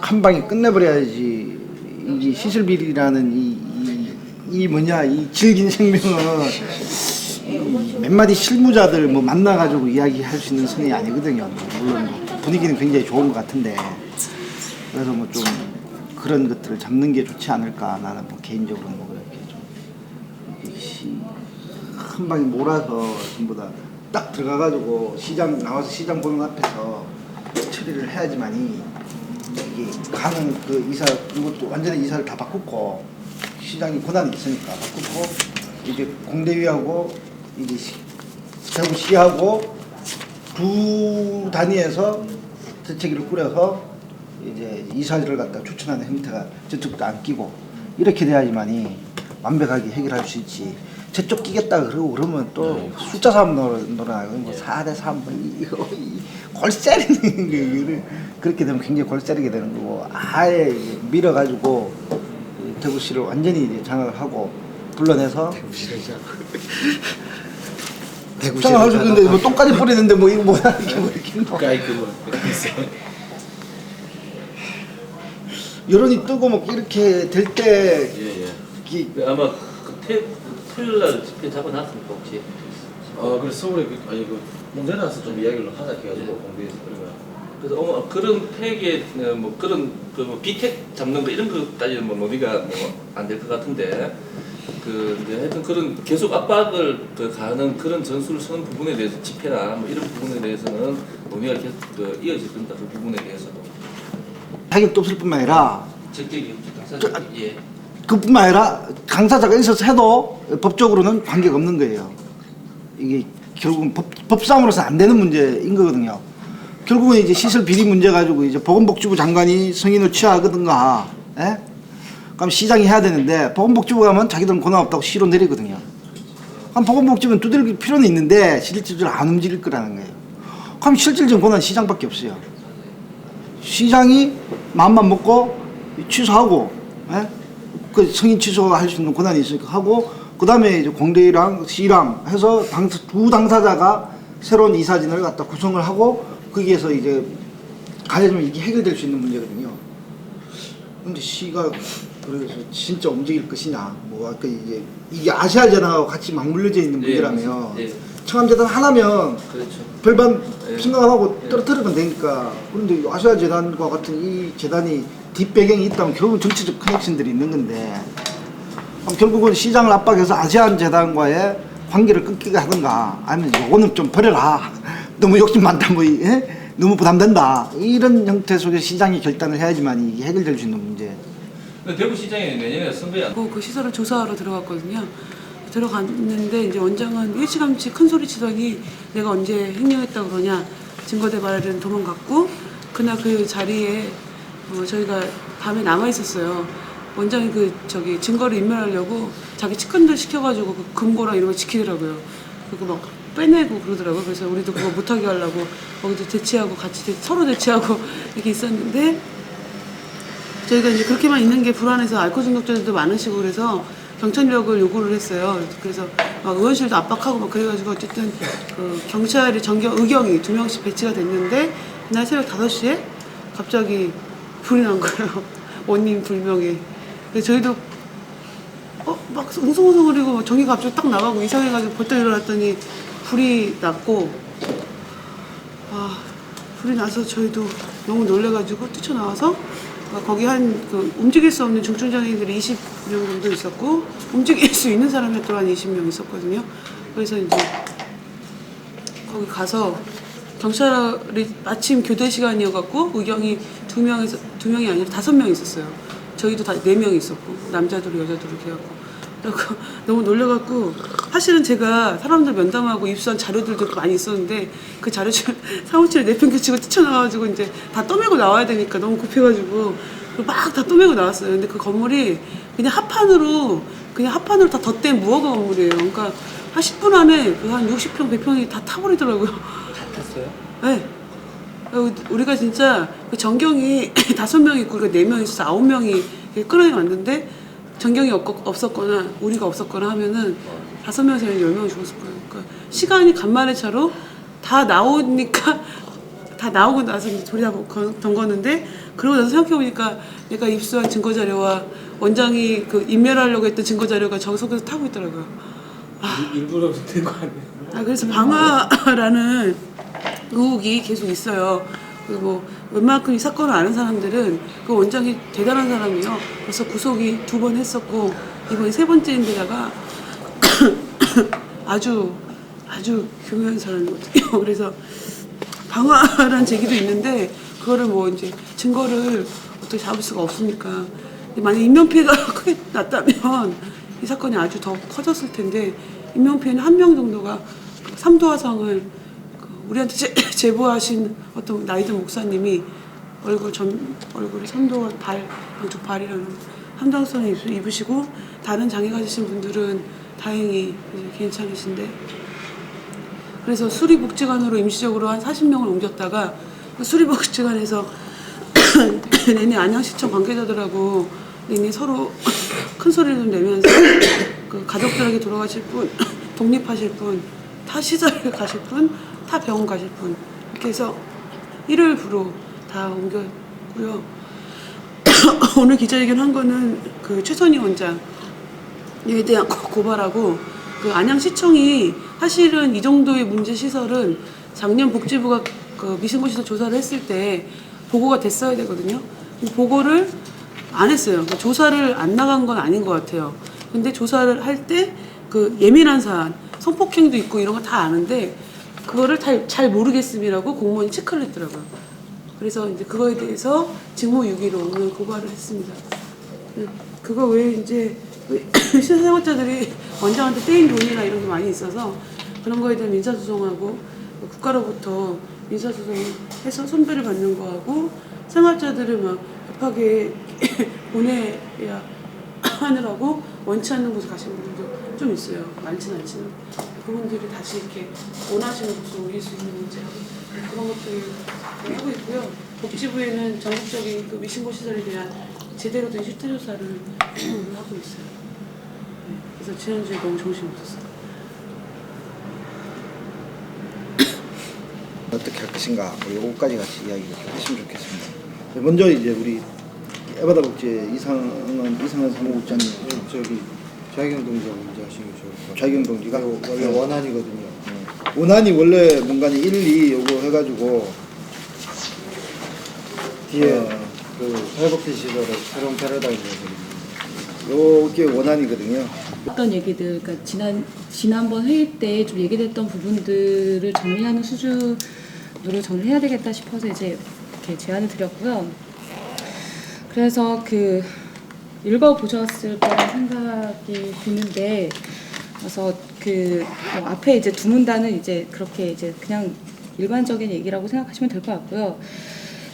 딱 한 방에 끝내버려야지. 이 시슬비리라는 이 뭐냐 이 질긴 생명은 몇 마디 실무자들 뭐 만나가지고 이야기할 수 있는 선이 아니거든요. 물론 분위기는 굉장히 좋은 것 같은데 그래서 뭐 좀 그런 것들을 잡는 게 좋지 않을까 나는 뭐 개인적으로 뭐 이렇게 좀 한 방에 몰아서 전부 다 딱 들어가가지고 시장 나와서 시장 보는 앞에서 처리를 해야지만이 이게 가는 그 이사 이것도 완전히 이사를 다 바꾸고 시장이 권한이 있으니까 바꾸고 이제 공대위하고 이제 대구시하고 두 단위에서 대책위를 꾸려서 이제 이사를 갖다 추천하는 형태가 저쪽도 안 끼고 이렇게 돼야지만이 완벽하게 해결할 수 있지. 저쪽 끼겠다 그러고 그러면 또 숫자 싸움 놀아요. 뭐 4대3 뭐 이거 골짜리는 게 그렇게 되면 굉장히 골짜리게 되는 거고 아예 밀어가지고 대구시를 완전히 이제 장악을 하고 불러내서 대구시를 장악하고 근데 뭐 똥까지 뿌리는데 뭐 이거 뭐야 이게 뭐 이렇게 여론이 뜨고 뭐 이렇게 될 때 아마 토요일 날 집회 잡아놨습니까 혹시? 그래서 서울에 아니 내려와서 좀 이야기를 하자 해가지고 공대에서 그래서 그런 폐기에 뭐 그런 뭐 비택 잡는 거 이런 거까지는 뭐 논의가 뭐 안 될 것 같은데 이제 하여튼 그런 계속 압박을 가하는 그런 전술을 서는 부분에 대해서 집회나 뭐 이런 부분에 대해서는 논의가 계속 이어질 겁니다. 그 부분에 대해서도 자격도 없을 뿐만 아니라 적격이 당사자 예. 그뿐만 아니라 당사자가 있어서 해도 법적으로는 관계가 없는 거예요. 이게 결국은 법상으로서는 안 되는 문제인 거거든요. 결국은 이제 시설 비리 문제 가지고 이제 보건복지부 장관이 승인을 취하거든가, 예? 그럼 시장이 해야 되는데 보건복지부 가면 자기들은 권한 없다고 시로 내리거든요. 그럼 보건복지부는 두드릴 필요는 있는데 실질적으로 안 움직일 거라는 거예요. 그럼 실질적인 권한은 시장밖에 없어요. 시장이 마음만 먹고 취소하고, 예? 그 승인 취소할 수 있는 권한이 있으니까 하고 그 다음에 이제 공대랑 시랑 해서 두 당사자가 새로운 이사진을 갖다 구성을 하고 거기에서 이제 가야지만 이게 해결될 수 있는 문제거든요. 근데 시가 그래서 진짜 움직일 것이냐 뭐 아까 이제 이게 아시아 재단하고 같이 맞물려져 있는 문제라면 청암 재단 하나면 그렇죠. 별반 생각 안 하고 떨어뜨리면 되니까 그런데 아시아 재단과 같은 이 재단이 뒷배경이 있다면 결국은 정치적 커넥션들이 있는 건데 결국은 시장을 압박해서 아시안 재단과의 관계를 끊기게 하든가 아니면 요거는 좀 버려라 너무 욕심 많다 뭐 너무 부담된다 이런 형태 속에 시장이 결단을 해야지만 이게 해결될 수 있는 문제. 대구시장에 내년에 선거에 그 시설을 조사하러 들어갔거든요. 들어갔는데 이제 원장은 일찌감치 큰 소리 치더니 내가 언제 횡령했다고 그러냐 증거 대발은 도망갔고 그날 그 자리에 저희가 밤에 남아 있었어요. 원장이 증거를 인멸하려고 자기 측근들 시켜가지고 그 금고랑 이런 거 지키더라고요. 그리고 막 빼내고 그러더라고요. 그래서 우리도 그거 못하게 하려고 거기서 대치하고 같이 서로 대치하고 이렇게 있었는데 저희가 이제 그렇게만 있는 게 불안해서 알코올 중독자들도 많으시고 그래서 경찰력을 요구를 했어요. 그래서 막 의원실도 압박하고 막 그래가지고 어쨌든 그 경찰이 의경이 2명씩 배치가 됐는데 그날 새벽 5시에 갑자기 불이 난 거예요. 원인 불명의. 그래서 저희도 막 웅성웅성거리고 전기가 갑자기 딱 나가고 이상해가지고 벌떡 일어났더니 불이 났고 불이 나서 저희도 너무 놀래가지고 뛰쳐나와서 거기 움직일 수 없는 중증장애인들이 20명 정도 있었고 움직일 수 있는 사람이 또 한 20명 있었거든요. 그래서 이제 거기 가서 경찰이 마침 교대 시간이어갖고 의경이 2명이 아니라 5명 있었어요. 저희도 다 4명 있었고 남자들 여자들 이렇게 해갖고 그래서 너무 놀래갖고 사실은 제가 사람들 면담하고 입수한 자료들도 많이 있었는데 그 자료를 사무실에 내팽개치고 뛰쳐나와가지고 이제 다 떠매고 나와야 되니까 너무 급해가지고 막 다 떠매고 나왔어요. 근데 그 건물이 그냥 합판으로 다 덧댄 무허가 건물이에요. 그러니까 한 10분 안에 한 60평, 100평이 다 타버리더라고요. 다 탔어요? 네. 우리가 진짜 그 전경이 5명 있고 우리가 4명 있어서 9명이 끌어내 왔는데 전경이 없었거나 우리가 없었거나 하면은 5명에서 10명이 죽었을 거예요. 그러니까 시간이 간만에 차로 다 나오니까 다 나오고 나서 이제 돌이 다 던 그러고 나서 생각해보니까 내가 입수한 증거 자료와 원장이 그 인멸하려고 했던 증거 자료가 저 속에서 타고 있더라고요. 일부러 된 거 아니에요? 그래서 방화라는 의혹이 계속 있어요. 그리고 웬만큼 이 사건을 아는 사람들은 그 원장이 대단한 사람이요. 벌써 구속이 2번 했었고 이번이 3번째인데다가 아주 교묘한 사람이거든요. 그래서 방화라는 제기도 있는데 그거를 뭐 이제 증거를 어떻게 잡을 수가 없으니까 만약 인명피해가 크게 났다면 이 사건이 아주 더 커졌을 텐데 인명피해는 1명 정도가 삼도 화상을 우리한테 제보하신 어떤 나이든 목사님이 얼굴에 삼도와 양쪽 발이라는 함정선을 입으시고 다른 장애가 있으신 분들은 다행히 괜찮으신데 그래서 수리복지관으로 임시적으로 한 40명을 옮겼다가 그 수리복지관에서 내내 안양시청 관계자들하고 내내 서로 큰 소리를 내면서 그 가족들에게 돌아가실 분, 독립하실 분, 타 시설에 가실 분, 타 병원 가실 분 이렇게 해서 일요일부로 다 옮겼고요. 오늘 기자회견 한 거는 그 최선희 원장에 대한 고발하고 그 안양시청이 사실은 이 정도의 문제 시설은 작년 복지부가 그 미신고시설 조사를 했을 때 보고가 됐어야 되거든요. 보고를 안 했어요. 그러니까 조사를 안 나간 건 아닌 것 같아요. 근데 조사를 할 때 그 예민한 사안, 성폭행도 있고 이런 거 다 아는데 그거를 잘 모르겠음이라고 공무원이 체크를 했더라고요. 그래서 이제 그거에 대해서 직무유기로 오늘 고발을 했습니다. 그거 외에 이제 시설사업자들이 원장한테 떼인 돈이나 이런 게 많이 있어서 그런 거에 대한 민사소송하고 국가로부터 민사소송해서 손배를 받는 거하고 생활자들을 막 급하게 보내야 하느라고 원치 않는 곳에 가시는 분들도 좀 있어요. 많지는 않지만 그분들이 다시 이렇게 원하시는 곳으로 옮길 수 있는 문제 그런 것들을 하고 있고요. 복지부에는 전국적인 그 미신고 시설에 대한 제대로 된 실태조사를 하고 있어요. 그래서 지난주에 너무 정신이 없었어요. 어떻게 할 것인가 우리 요거까지 같이 이야기를 했으면 좋겠습니다. 먼저 이제 우리 에바다 복지의 이상한 사무국장님 저기 좌경 동지하고 이제 하시는 게 좋을 것 같아요. 좌경 동지가 원래 원안이거든요. 원안이 원래 뭔가니 1, 2 요거 해가지고 뒤에 그 회복지 시설의 새로운 패러다임이거든요. 요게 원안이거든요. 어떤 얘기들, 그러니까 지난번 회의 때 좀 얘기됐던 부분들을 정리하는 수준으로 정리를 해야 되겠다 싶어서 이제 이렇게 제안을 드렸고요. 그래서 그 읽어보셨을 거란 생각이 드는데, 그래서 그 뭐 앞에 이제 두 문단은 이제 그렇게 이제 그냥 일반적인 얘기라고 생각하시면 될 것 같고요.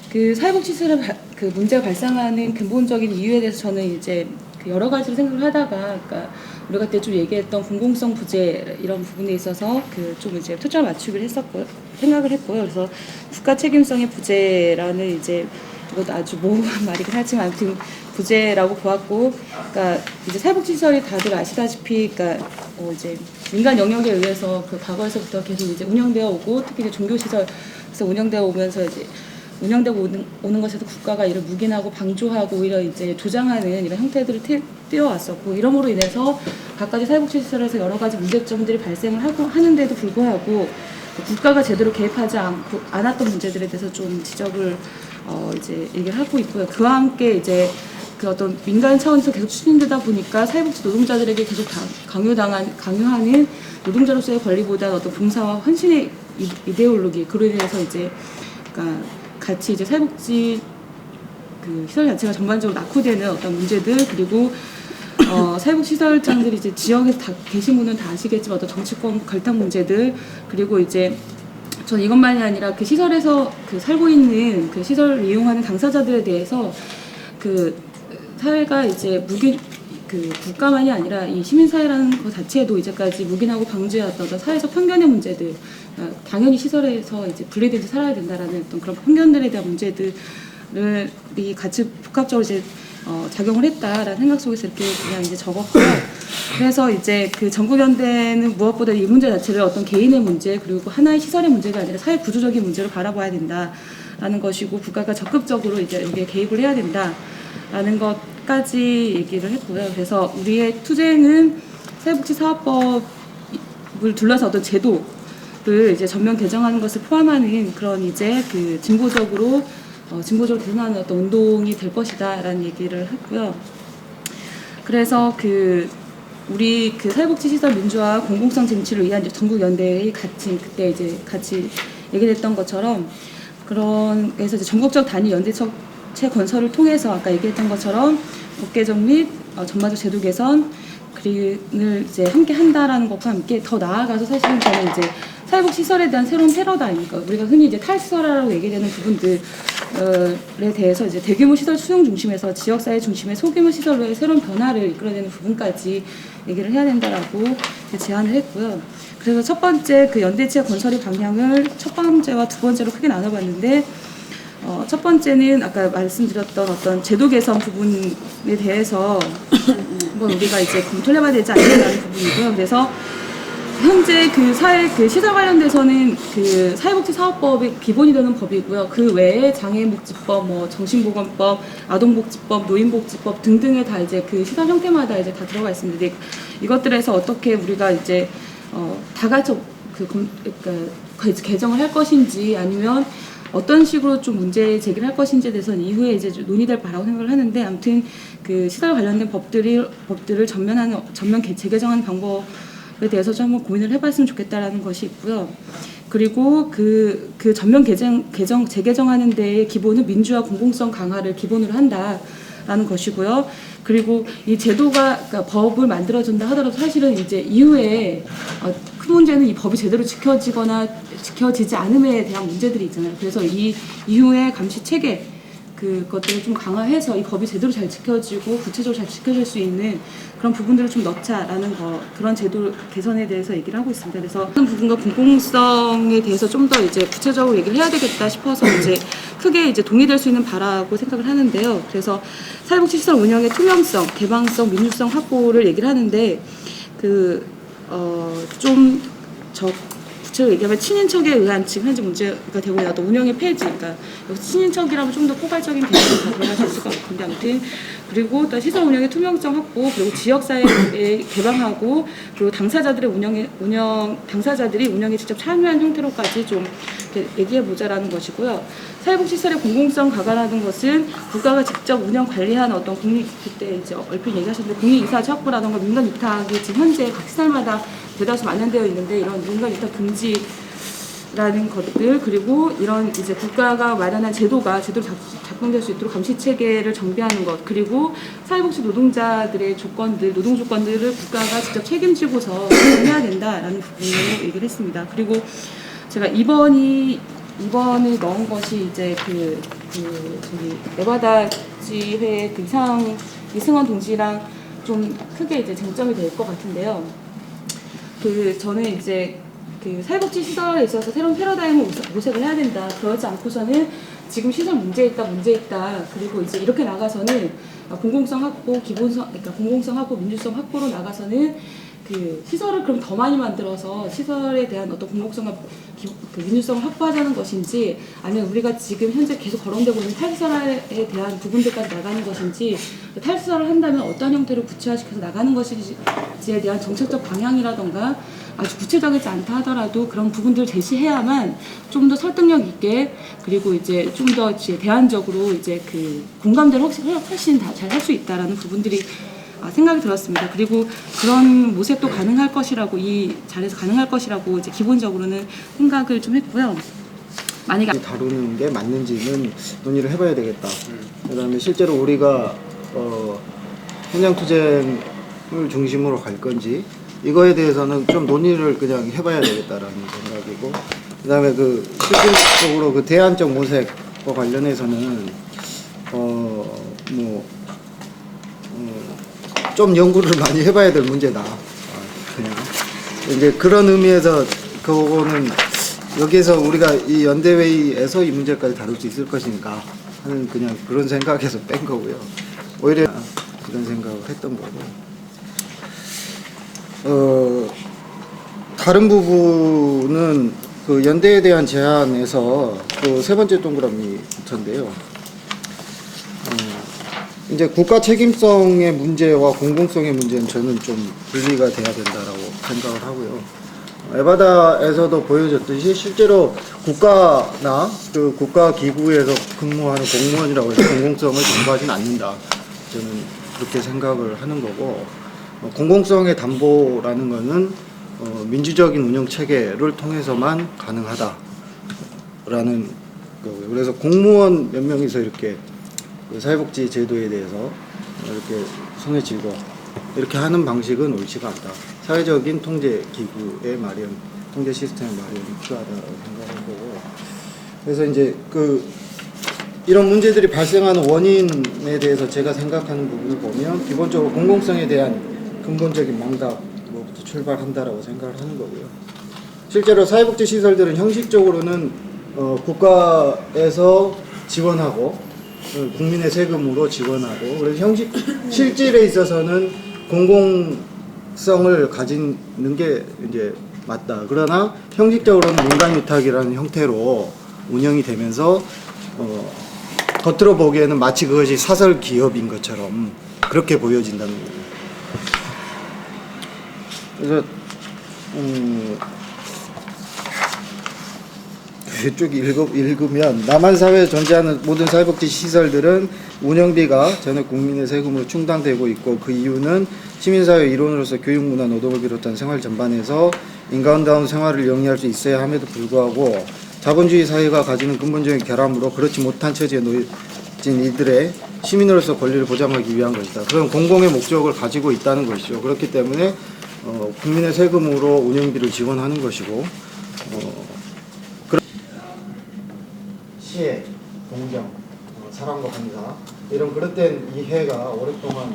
그 사회복지시설에 그 문제가 발생하는 근본적인 이유에 대해서 저는 이제 그 여러 가지를 생각을 하다가, 그러니까 우리가 그때 좀 얘기했던 공공성 부재 이런 부분에 있어서 그 좀 이제 초점을 맞추기를 했었고요, 생각을 했고요. 그래서 국가 책임성의 부재라는 이제 이것도 아주 모호한 말이긴 하지만 아무튼 부재라고 보았고, 그러니까 이제 사회복지시설이 다들 아시다시피, 그러니까 이제 민간 영역에 의해서 그 과거에서부터 계속 이제 운영되어 오고, 특히 이제 종교시설에서 운영되어 오면서 이제 운영되고 오는 것에도 국가가 이를 묵인하고 방조하고 오히려 이제 조장하는 이런 형태들을 띄워왔었고, 이러므로 인해서 각가지 사회복지시설에서 여러 가지 문제점들이 발생을 하는데도 불구하고 국가가 제대로 개입하지 않았던 문제들에 대해서 좀 지적을 이제 얘기를 하고 있고요. 그와 함께 이제 그 어떤 민간 차원에서 계속 추진되다 보니까 사회복지 노동자들에게 계속 강요하는 노동자로서의 권리보다 어떤 봉사와 헌신의 이데올로기, 그로 인해서 이제 그러니까 같이 이제 사회복지 그 시설 자체가 전반적으로 낙후되는 어떤 문제들, 그리고 사회복지시설장들이 이제 지역에서 다 계신 분은 다 아시겠지만 어떤 정치권 결탁 문제들, 그리고 이제 전 이것만이 아니라 그 시설에서 그 살고 있는 그 시설을 이용하는 당사자들에 대해서 그 사회가 이제 그 국가만이 아니라 이 시민사회라는 것 자체도 이제까지 묵인하고 방조해왔던 어떤 사회적 편견의 문제들, 당연히 시설에서 이제 분리돼서 살아야 된다라는 어떤 그런 편견들에 대한 문제들이 같이 복합적으로 이제 작용을 했다라는 생각 속에서 이렇게 그냥 이제 적었고요. 그래서 이제 그 전국연대는 무엇보다 이 문제 자체를 어떤 개인의 문제 그리고 하나의 시설의 문제가 아니라 사회 구조적인 문제로 바라봐야 된다라는 것이고 국가가 적극적으로 이제 여기에 개입을 해야 된다라는 것까지 얘기를 했고요. 그래서 우리의 투쟁은 사회복지사업법을 둘러서 어떤 제도를 이제 전면 개정하는 것을 포함하는 그런 이제 그 진보적으로 대응하는 어떤 운동이 될 것이다라는 얘기를 했고요. 그래서 우리 사회복지시설 민주화 공공성 쟁취를 위한 전국연대의 그때 이제 같이 얘기했던 것처럼 그래서 이제 전국적 단위 연대체 건설을 통해서 아까 얘기했던 것처럼 법 개정 및 전반적 제도 개선 을 이제 함께 한다라는 것과 함께 더 나아가서 사실은 저는 이제 사회복지시설에 대한 새로운 패러다임이니까 우리가 흔히 이제 탈시설화라고 얘기되는 부분들에 대해서 이제 대규모 시설 수용 중심에서 지역사회 중심의 소규모 시설로의 새로운 변화를 이끌어내는 부분까지 얘기를 해야 된다라고 제안을 했고요. 그래서 첫 번째 그 연대체 건설의 방향을 첫 번째와 두 번째로 크게 나눠봤는데 첫 번째는 아까 말씀드렸던 어떤 제도 개선 부분에 대해서 한번 우리가 이제 검토를 해봐야 되지 않느냐는 부분이고요. 그래서 현재 시설 관련돼서는 사회복지사업법이 기본이 되는 법이고요. 그 외에 장애인복지법, 정신보건법, 아동복지법, 노인복지법 등등에 다 이제 그 시설 형태마다 이제 다 들어가 있습니다. 이것들에서 어떻게 우리가 이제 다 같이 개정을 할 것인지 아니면 어떤 식으로 좀 문제 제기를 할 것인지에 대해서는 이후에 이제 논의될 바라고 생각을 하는데 아무튼 그 시설 관련된 법들을 전면 재개정하는 방법에 대해서 좀 한번 고민을 해봤으면 좋겠다라는 것이 있고요. 그리고 그 전면 재개정하는 데의 기본은 민주화 공공성 강화를 기본으로 한다라는 것이고요. 그리고 이 제도가 그러니까 법을 만들어준다 하더라도 사실은 이제 이후에 큰 문제는 이 법이 제대로 지켜지지 않음에 대한 문제들이 있잖아요. 그래서 이 이후에 감시 체계 그것들을 좀 강화해서 이 법이 제대로 잘 지켜지고 구체적으로 잘 지켜질 수 있는 그런 부분들을 좀 넣자라는 그런 제도 개선에 대해서 얘기를 하고 있습니다. 그래서 그런 부분과 공공성에 대해서 좀 더 이제 구체적으로 얘기를 해야 되겠다 싶어서 이제 크게 이제 동의될 수 있는 바라고 생각을 하는데요. 그래서 사회복지시설 운영의 투명성, 개방성, 민주성 확보를 얘기를 하는데 구체적으로 얘기하면 친인척에 의한 지금 현재 문제가 되고 있는 운영의 폐지, 그러니까 친인척이라면 좀 더 포괄적인 개념을 들어갈 수 있을 것 같은데 아무튼 그리고 또 시설 운영의 투명성 확보 그리고 지역사회에 개방하고 그리고 당사자들이 운영에 직접 참여한 형태로까지 좀 얘기해 보자라는 것이고요. 사회복지시설의 공공성 강화라는 것은 국가가 직접 운영 관리하는 어떤 그때 이제 얼핏 얘기하셨는데 공익이사지 확보라든가 민간 위탁이 지금 현재 각 시설마다 대다수 마련되어 있는데 이런 민간 위탁 금지라는 것들 그리고 이런 이제 국가가 마련한 제도가 제대로 작동될 수 있도록 감시 체계를 정비하는 것 그리고 사회복지 노동자들의 노동 조건들을 국가가 직접 책임지고서 해야 된다라는 부분을 얘기를 했습니다. 그리고 제가 이번에 넣은 것이 이제 에바다 지회 이승원 동지랑 좀 크게 이제 쟁점이 될 것 같은데요. 저는 이제 사회복지 시설에 있어서 새로운 패러다임을 모색을 해야 된다. 그러지 않고서는 지금 시설 문제 있다. 그리고 이제 이렇게 나가서는 공공성 확보, 그러니까 공공성 확보, 민주성 확보로 나가서는 시설을 그럼 더 많이 만들어서 시설에 대한 어떤 공공성과 민주성을 확보하자는 것인지 아니면 우리가 지금 현재 계속 거론되고 있는 탈시설에 대한 부분들까지 나가는 것인지 탈시설을 한다면 어떤 형태로 구체화시켜서 나가는 것인지에 대한 정책적 방향이라던가 아주 구체적이지 않다 하더라도 그런 부분들을 제시해야만 좀 더 설득력 있게 그리고 이제 좀 더 대안적으로 이제 공감대를 훨씬 잘 할 수 있다라는 부분들이 생각이 들었습니다. 그리고 그런 모색도 가능할 것이라고 이 자리에서 가능할 것이라고 이제 기본적으로는 생각을 좀 했고요. 만약에 다루는 게 맞는지는 논의를 해봐야 되겠다. 그다음에 실제로 우리가 현장 투쟁을 중심으로 갈 건지 이거에 대해서는 좀 논의를 그냥 해봐야 되겠다라는 생각이고 그다음에 실질적으로 대안적 모색과 관련해서는 좀 연구를 많이 해봐야 될 문제다. 그냥 이제 그런 의미에서 그거는 여기에서 우리가 이 연대회의에서 이 문제까지 다룰 수 있을 것인가 하는 그냥 그런 생각에서 뺀 거고요. 오히려 그런 생각을 했던 거고. 다른 부분은 그 연대에 대한 제안에서 그 세 번째 동그라미부터인데요. 이제 국가 책임성의 문제와 공공성의 문제는 저는 좀 분리가 돼야 된다라고 생각을 하고요. 에바다에서도 보여줬듯이 실제로 국가나 그 국가 기구에서 근무하는 공무원이라고 해서 공공성을 담보하지는 않는다. 저는 그렇게 생각을 하는 거고, 공공성의 담보라는 것은 민주적인 운영 체계를 통해서만 가능하다라는 거고요. 그래서 공무원 몇 명이서 이렇게 그 사회복지 제도에 대해서 이렇게 손에 쥐고 이렇게 하는 방식은 옳지가 않다. 사회적인 통제 기구의 마련, 통제 시스템의 마련이 필요하다고 생각한 거고. 그래서 이제 그 이런 문제들이 발생하는 원인에 대해서 제가 생각하는 부분을 보면 기본적으로 공공성에 대한 근본적인 망각으로부터 출발한다라고 생각을 하는 거고요. 실제로 사회복지 시설들은 형식적으로는 국가에서 지원하고 국민의 세금으로 지원하고, 그래서 실질에 있어서는 공공성을 가지는 게 이제 맞다. 그러나 형식적으로는 민간 위탁이라는 형태로 운영이 되면서 겉으로 보기에는 마치 그것이 사설 기업인 것처럼 그렇게 보여진다는 거예요. 그래서 쭉 읽으면 남한 사회에 존재하는 모든 사회복지 시설들은 운영비가 전액 국민의 세금으로 충당되고 있고, 그 이유는 시민사회 일원으로서 교육, 문화, 노동을 비롯한 생활 전반에서 인간다운 생활을 영위할 수 있어야 함에도 불구하고 자본주의 사회가 가지는 근본적인 결함으로 그렇지 못한 처지에 놓여진 이들의 시민으로서 권리를 보장하기 위한 것이다. 그런 공공의 목적을 가지고 있다는 것이죠. 그렇기 때문에 국민의 세금으로 운영비를 지원하는 것이고, 시혜, 공경, 사랑과 감사 이런 그릇된 이해가 오랫동안